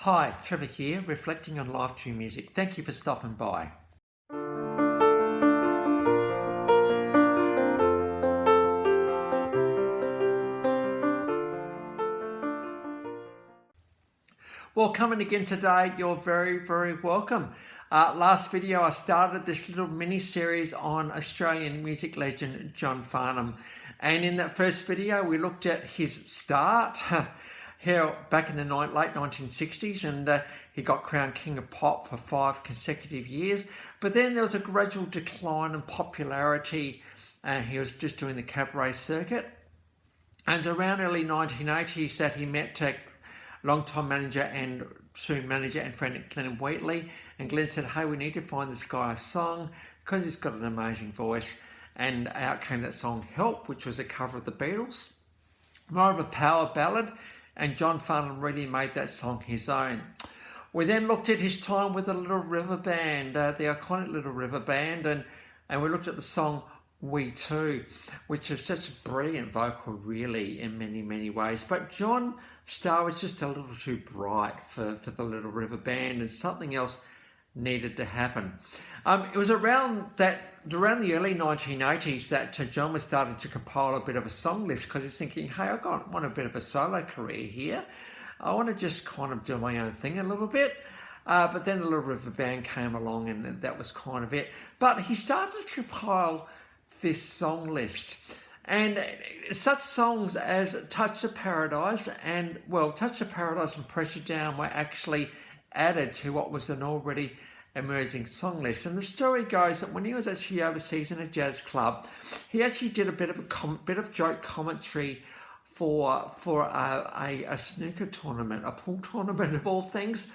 Hi, Trevor here, reflecting on life through music. Thank you for stopping by. Well, coming again today, you're very welcome. Last video, I started this little mini-series on Australian music legend John Farnham. And in that first video, we looked at his start, here back in the late 1960s, and he got crowned King of Pop for 5 consecutive years. But then there was a gradual decline in popularity, and he was just doing the cabaret circuit. And around early 1980s that he met long-time manager and soon manager and friend Glenn Wheatley, and Glenn said, hey, we need to find this guy a song because he's got an amazing voice. And out came that song Help, which was a cover of the Beatles, more of a power ballad, and John Farnham really made that song his own. We then looked at his time with the Little River Band, the iconic Little River Band, and we looked at the song We Too, which is such a brilliant vocal really in many ways. But John Starr was just a little too bright for the Little River Band, and something else needed to happen. It was around the early 1980s that John was starting to compile a bit of a song list, because he's thinking, hey, I want a bit of a solo career here. I want to just kind of do my own thing a little bit. But then the Little River Band came along, and that was kind of it. But he started to compile this song list, and such songs as Touch of Paradise and Pressure Down were actually added to what was an already emerging song list. And the story goes that when he was actually overseas in a jazz club, he actually did a bit of joke commentary for a snooker tournament, a pool tournament of all things,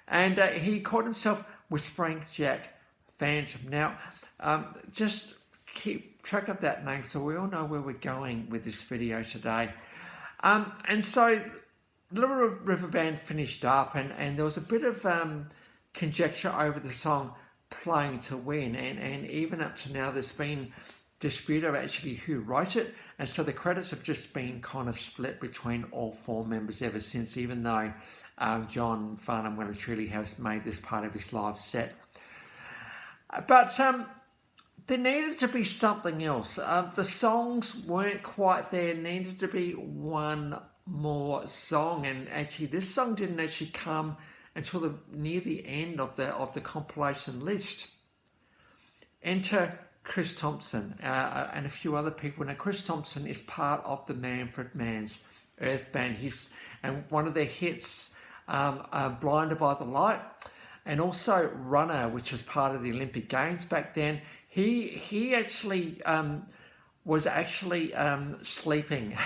and he called himself Whispering Jack Phantom. Now, just keep track of that name so we all know where we're going with this video today. And so the Little River Band finished up, and there was a bit of conjecture over the song Playing to Win, and even up to now there's been dispute of actually who wrote it, and so the credits have just been kind of split between all 4 members ever since, even though John Farnham well and truly has made this part of his live set. But there needed to be something else. The songs weren't quite there. There needed to be one more song, and actually this song didn't actually come until near the end of the compilation list. Enter Chris Thompson and a few other people. Now, Chris Thompson is part of the Manfred Mann's Earth Band. And one of their hits, Blinded by the Light, and also Runner, which is part of the Olympic Games back then. He actually was sleeping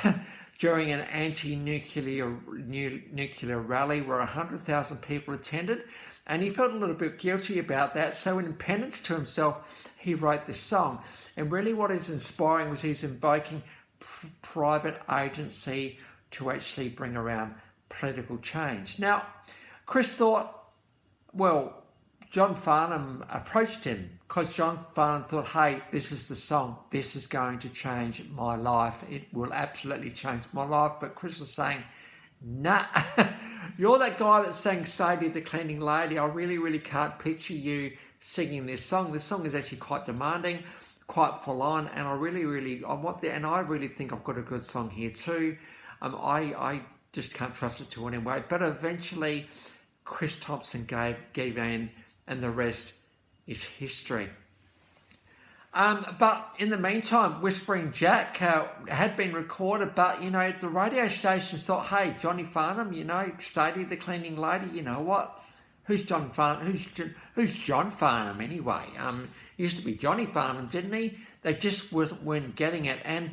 during an anti-nuclear rally where 100,000 people attended, and he felt a little bit guilty about that. So in penance to himself, he wrote this song. And really what is inspiring was he's invoking private agency to actually bring around political change. Now, Chris thought, well, John Farnham approached him because John Farnham thought, hey, this is the song. This is going to change my life. It will absolutely change my life. But Chris was saying, nah, you're that guy that sang Sadie the Cleaning Lady. I really can't picture you singing this song. This song is actually quite demanding, quite full on, and I really think I've got a good song here too. I just can't trust it to anyway. But eventually Chris Thompson gave in, and the rest is history. But in the meantime, Whispering Jack had been recorded, but the radio stations thought, hey, Johnny Farnham, Sadie the Cleaning Lady, you know what? Who's John Farnham? Who's John Farnham anyway? Used to be Johnny Farnham, didn't he? They just weren't getting it. And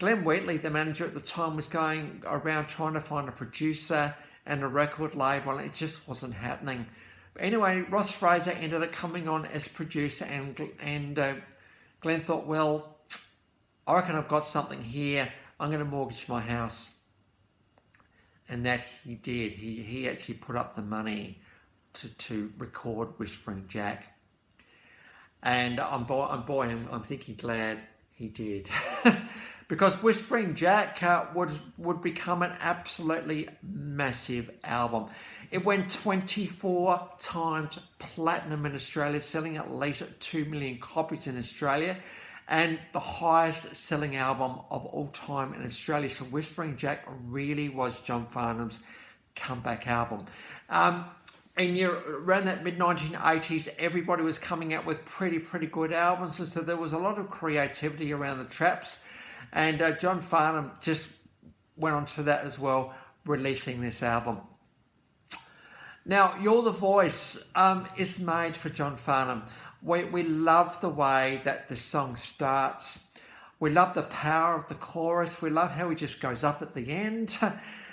Glenn Wheatley, the manager at the time, was going around trying to find a producer and a record label, and it just wasn't happening. But anyway, Ross Fraser ended up coming on as producer, and Glenn thought, well, I reckon I've got something here. I'm going to mortgage my house. And that he did. He actually put up the money to record Whispering Jack. And I'm thinking glad he did. because Whispering Jack would become an absolutely massive album. It went 24 times platinum in Australia, selling at least 2 million copies in Australia, and the highest selling album of all time in Australia. So Whispering Jack really was John Farnham's comeback album. And around that mid-1980s, everybody was coming out with pretty good albums, and so there was a lot of creativity around the traps, and John Farnham just went on to that as well, releasing this album. Now, You're the Voice is made for John Farnham. We love the way that the song starts. We love the power of the chorus. We love how he just goes up at the end.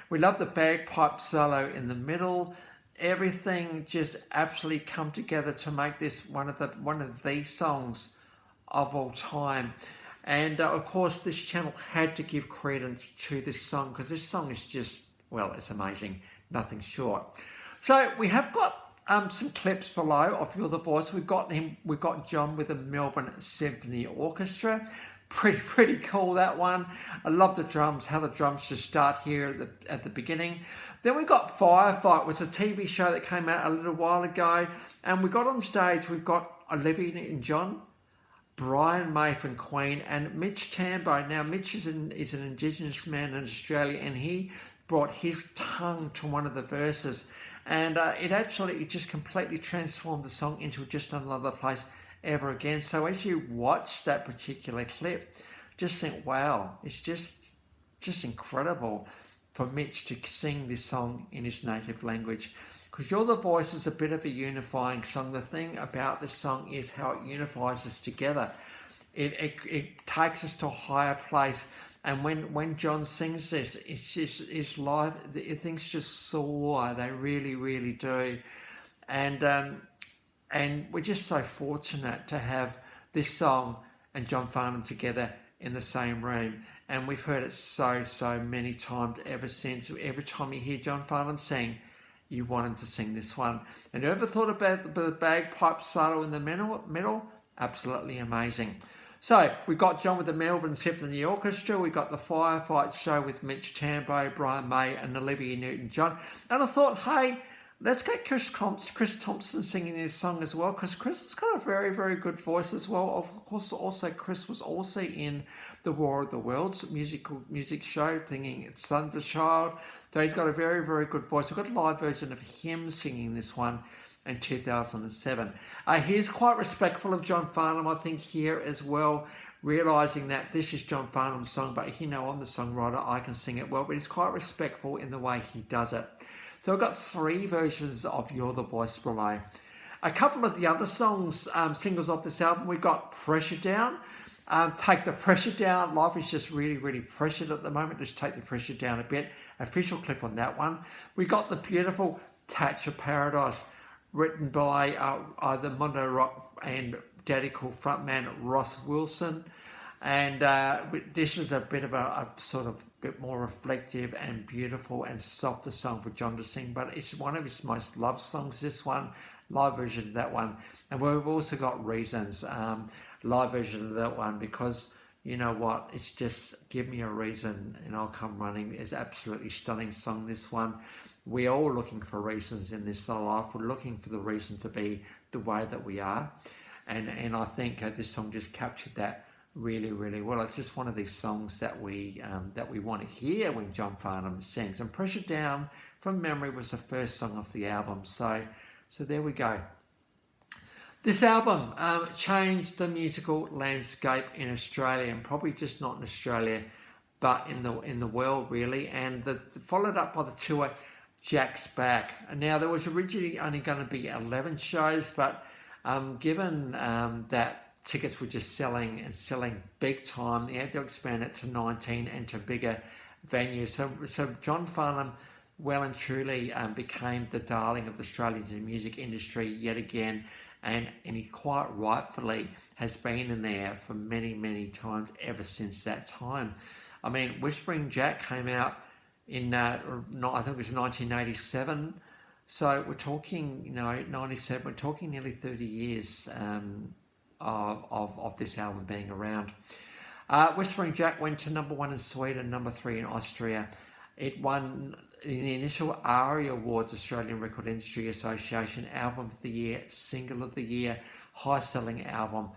We love the bagpipe solo in the middle. Everything just absolutely come together to make this one of the songs of all time. And of course, this channel had to give credence to this song, because this song is just, well, it's amazing, nothing short. So we have got some clips below of You're the Voice. We've got John with the Melbourne Symphony Orchestra. Pretty cool, that one. I love the drums, how the drums just start here at the beginning. Then we got Firefight, which was a TV show that came out a little while ago, and we got on stage, we've got Olivia Newton-John, Brian May from Queen, and Mitch Tambo. Now Mitch is an Indigenous man in Australia, and he brought his tongue to one of the verses, and it just completely transformed the song into just another place ever again. So as you watch that particular clip, just think, wow, it's just incredible for Mitch to sing this song in his native language, because You're the Voice is a bit of a unifying song. The thing about this song is how it unifies us together. It takes us to a higher place, and when John sings this, it's live. Things just soar. They really do, and we're just so fortunate to have this song and John Farnham together in the same room. And we've heard it so many times ever since. Every time you hear John Farnham sing, you want him to sing this one. And whoever thought about the bagpipe solo in the middle? Absolutely amazing. So we've got John with the Melbourne Symphony Orchestra. We've got the Firefight show with Mitch Tambo, Brian May and Olivia Newton-John. And I thought, hey, let's get Chris Thompson singing this song as well, because Chris has got a very good voice as well. Of course, also Chris was also in the War of the Worlds music show, singing It's Thunderchild. So he's got a very good voice. We've got a live version of him singing this one in 2007. He's quite respectful of John Farnham, I think, here as well, realising that this is John Farnham's song, but I'm the songwriter, I can sing it well, but he's quite respectful in the way he does it. So I've got 3 versions of You're the Voice below. A couple of the other songs, singles off this album, we've got Pressure Down. Take the Pressure Down. Life is just really pressured at the moment. Just take the pressure down a bit. Official clip on that one. We got the beautiful Touch of Paradise, written by either Mondo Rock and Daddy Cool frontman Ross Wilson. And this is a bit of a sort of bit more reflective and beautiful and softer song for John to sing, but it's one of his most loved songs, this one, live version of that one. And we've also got Reasons, live version of that one, because you know what, it's just Give Me a Reason and I'll Come Running. It's absolutely stunning song, this one. We're all looking for reasons in this life. We're looking for the reason to be the way that we are, and I think this song just captured that really well. It's just one of these songs that we want to hear when John Farnham sings. And Pressure Down, from memory, was the first song off the album. So there we go. This album changed the musical landscape in Australia, and probably just not in Australia, but in the world really. And followed up by the tour Jack's Back. And now there was originally only going to be 11 shows, but given that tickets were just selling big time, they had to expand it to 19 and to bigger venues. So John Farnham well and truly became the darling of the Australian music industry yet again, and he quite rightfully has been in there for many times ever since that time. I mean, Whispering Jack came out in I think it was 1987. So we're talking, 97. We're talking nearly 30 years of this album being around. Whispering Jack went to #1 in Sweden, #3 in Austria. It won in the initial ARIA Awards, Australian Record Industry Association, Album of the Year, Single of the Year, High Selling Album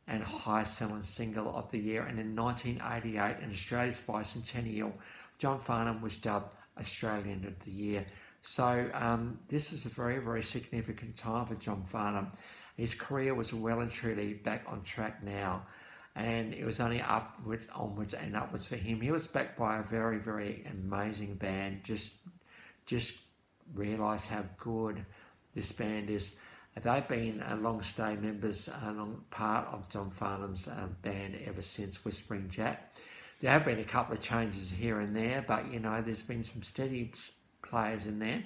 and High Selling Single of the Year. And in 1988, in Australia's bicentennial, John Farnham was dubbed Australian of the Year. So this is a very, very significant time for John Farnham. His career was well and truly back on track now, and it was only upwards, onwards and upwards for him. He was backed by a very, very amazing band. Just realise how good this band is. They've been long-stay members, part of John Farnham's band ever since Whispering Jack. There have been a couple of changes here and there, but there's been some steady players in there.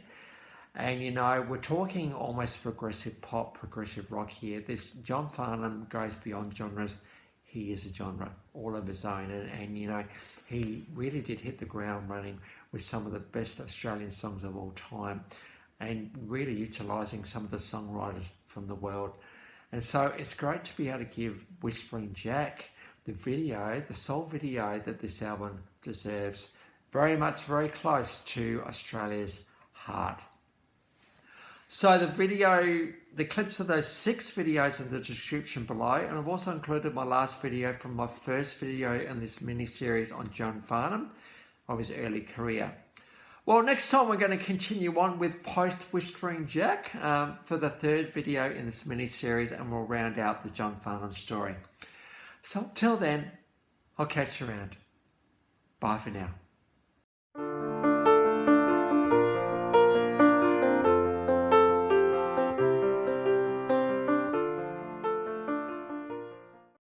And we're talking almost progressive pop, progressive rock here. This John Farnham goes beyond genres. He is a genre all of his own, and he really did hit the ground running with some of the best Australian songs of all time, and really utilising some of the songwriters from the world. And so it's great to be able to give Whispering Jack the soul video that this album deserves. Very much, very close to Australia's heart. So the clips of those 6 videos in the description below, and I've also included my last video from my first video in this mini-series on John Farnham of his early career. Well, next time we're going to continue on with post-Whispering Jack for the 3rd video in this mini-series, and we'll round out the John Farnham story. So until then, I'll catch you around. Bye for now.